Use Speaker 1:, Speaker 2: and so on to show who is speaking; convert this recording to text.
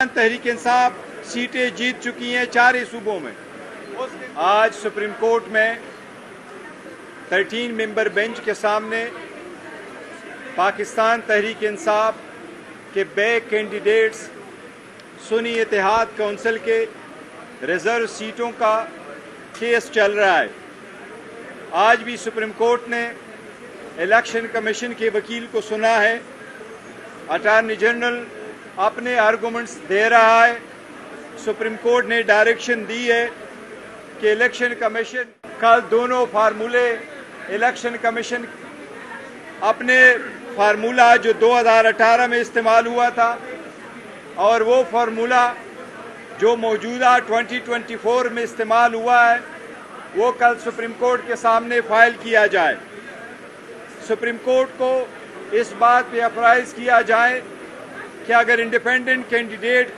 Speaker 1: تحریک انصاف سیٹیں جیت چکی ہیں 4 صوبوں میں۔ آج سپریم کورٹ میں 13 ممبر بینچ کے سامنے پاکستان تحریک انصاف کے بیک کینڈیڈیٹس سنی اتحاد کونسل کے ریزرو سیٹوں کا کیس چل رہا ہے۔ آج بھی سپریم کورٹ نے الیکشن کمیشن کے وکیل کو سنا ہے، اٹارنی جنرل اپنے آرگومنٹس دے رہا ہے، سپریم کورٹ نے ڈائریکشن دی ہے کہ الیکشن کمیشن کل دونوں فارمولے الیکشن کمیشن اپنے فارمولہ جو 2018 میں استعمال ہوا تھا اور وہ فارمولہ جو موجودہ 2024 میں استعمال ہوا ہے وہ کل سپریم کورٹ کے سامنے فائل کیا جائے۔ سپریم کورٹ کو اس بات پہ اپرائز کیا جائے کہ اگر انڈیپینڈنٹ کینڈیڈیٹ